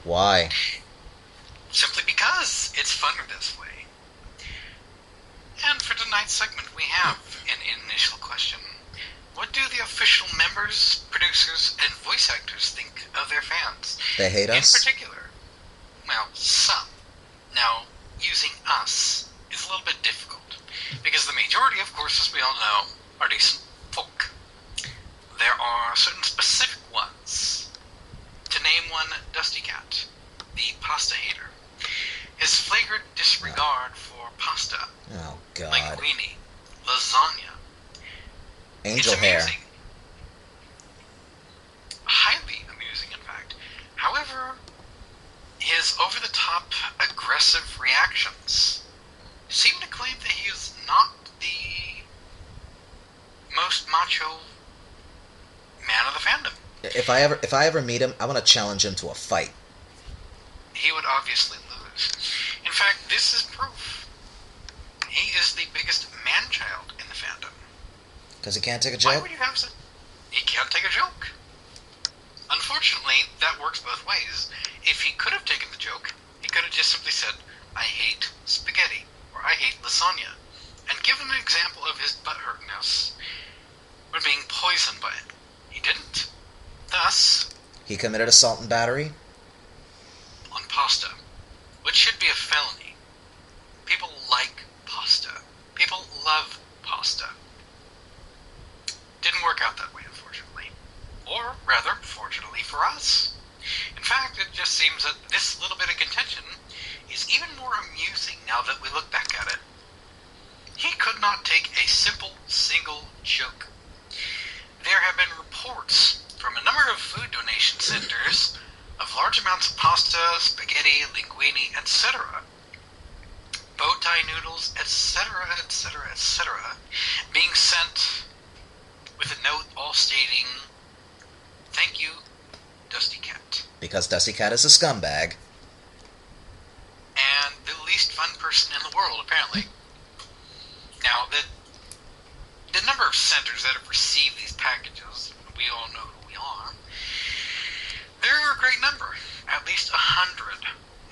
Why? Simply because it's funner this way. And for tonight's segment, we have an initial question. What do the official members, producers, and voice actors think of their fans? They hate In us? particular, well, some. Now, using us is a little bit difficult, because the majority, of course, as we all know, are decent folk. There are certain specific ones. To name one, Dusty Cat, the pasta hater. His flagrant disregard for pasta, Oh, God. linguine, lasagna. Angel It's hair. amusing. Highly amusing, in fact. However, his over-the-top aggressive reactions seem to claim that he is not the most macho man of the fandom. If I ever meet him, I want to challenge him to a fight. He would obviously lose. In fact, this is proof. He is the biggest man-child in the fandom. Because he can't take a Why joke? would you have such... He can't take a joke. Unfortunately, that works both ways. If he could have taken the joke, he could have just simply said, I hate spaghetti, or I hate lasagna, and given an example of his butthurtness, or being poisoned by it. He didn't. Thus, He committed assault and battery? on pasta, which should be a felony. People like pasta. People love pasta. Didn't work out that way, unfortunately. Or, rather, fortunately for us. In fact, it just seems that this little bit of contention is even more amusing now that we look back at it. He could not take a simple, single joke. There have been reports from a number of food donation centers of large amounts of pasta, spaghetti, linguine, etc., bow tie noodles, etc., etc., etc., being sent with a note all stating, thank you, Dusty Cat. Because Dusty Cat is a scumbag. And the least fun person in the world, apparently. Now, the number of centers that have received these packages, we all know who we are, they're a great number. At least 100.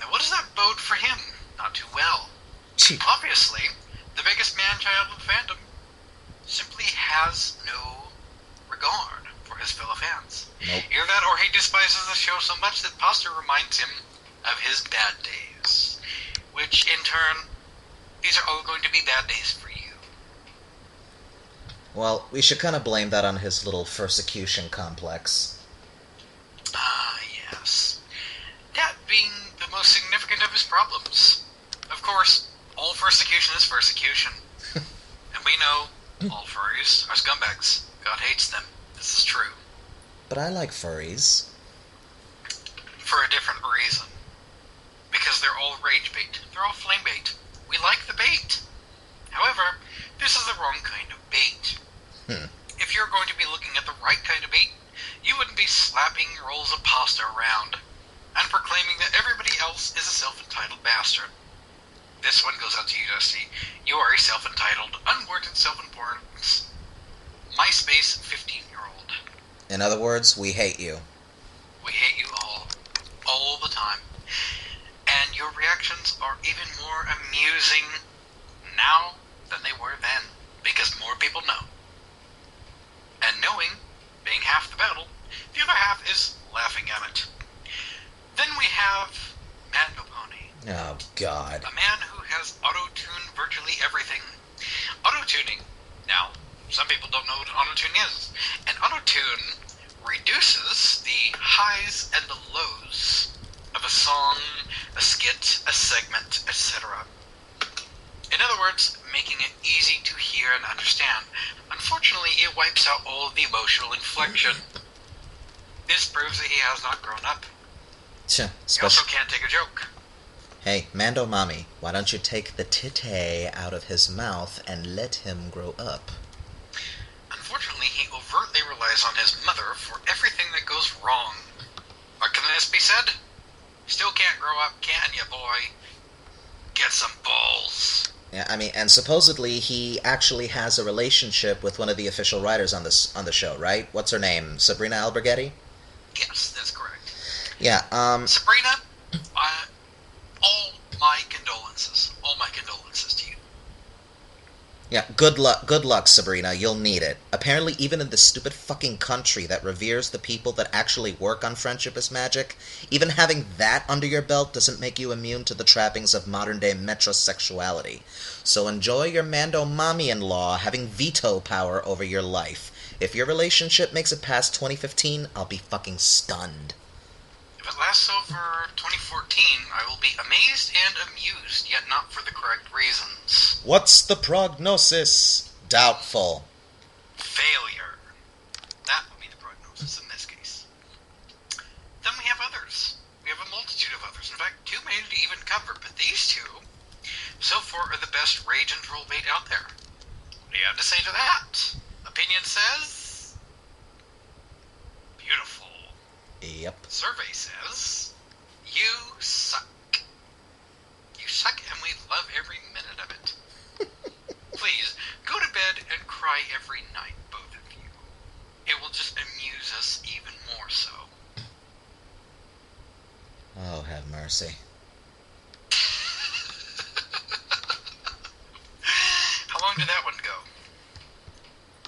Now, what does that bode for him? Not too well. Obviously, the biggest man-child of the fandom simply has no regard for his fellow fans. Nope. Either that or he despises the show so much that pasta reminds him of his bad days. Which, in turn, these are all going to be bad days for you. Well, we should kind of blame that on his little persecution complex. Ah, yes. That being the most significant of his problems. Of course, all persecution is persecution. And we know all furries are scumbags. God hates them. This is true. But I like furries. For a different reason. Because they're all rage bait. They're all flame bait. We like the bait. However, this is the wrong kind of bait. If you're going to be looking at the right kind of bait, you wouldn't be slapping rolls of pasta around and proclaiming that everybody else is a self-entitled bastard. This one goes out to you, Dusty. You are a self-entitled, unwarranted self-importance, MySpace 15-year-old. In other words, we hate you. We hate you all the time. And your reactions are even more amusing now than they were then, because more people know. And knowing, being half the battle, the other half is laughing at it. Then we have Mando Pony. Oh, God. A man who has auto-tuned virtually everything. Auto-tuning. Now, some people don't know what an auto-tune is. An auto-tune reduces the highs and the lows of a song, a skit, a segment, etc. In other words, making it easy to hear and understand. Unfortunately, it wipes out all of the emotional inflection. This proves that he has not grown up. He also can't take a joke. Hey, Mando Mommy, why don't you take the titty out of his mouth and let him grow up? Unfortunately, he overtly relies on his mother for everything that goes wrong. What can this be said? Still can't grow up, can ya, boy? Get some balls. Yeah, I mean, and supposedly he actually has a relationship with one of the official writers on the show, right? What's her name? Sabrina Alberghetti? Yes, that's correct. Yeah, Sabrina, all my condolences. All my condolences to you. yeah, good luck, Sabrina. You'll need it. Apparently, even in this stupid fucking country that reveres the people that actually work on friendship as magic, even having that under your belt doesn't make you immune to the trappings of modern-day metrosexuality. So enjoy your Mando mommy-in-law having veto power over your life. If your relationship makes it past 2015, I'll be fucking stunned. If it lasts over 2014, I will be amazed and amused, yet not for the correct reasons. What's the prognosis? Doubtful. Failure. That would be the prognosis in this case. Then we have others. We have a multitude of others. In fact, too many to even cover, but these two, so far, are the best rage and troll bait out there. What do you have to say to that? Opinion says... beautiful. Yep. Survey says... you suck. You suck and we love every minute of it. Please, go to bed and cry every night, both of you. It will just amuse us even more so. Oh, have mercy.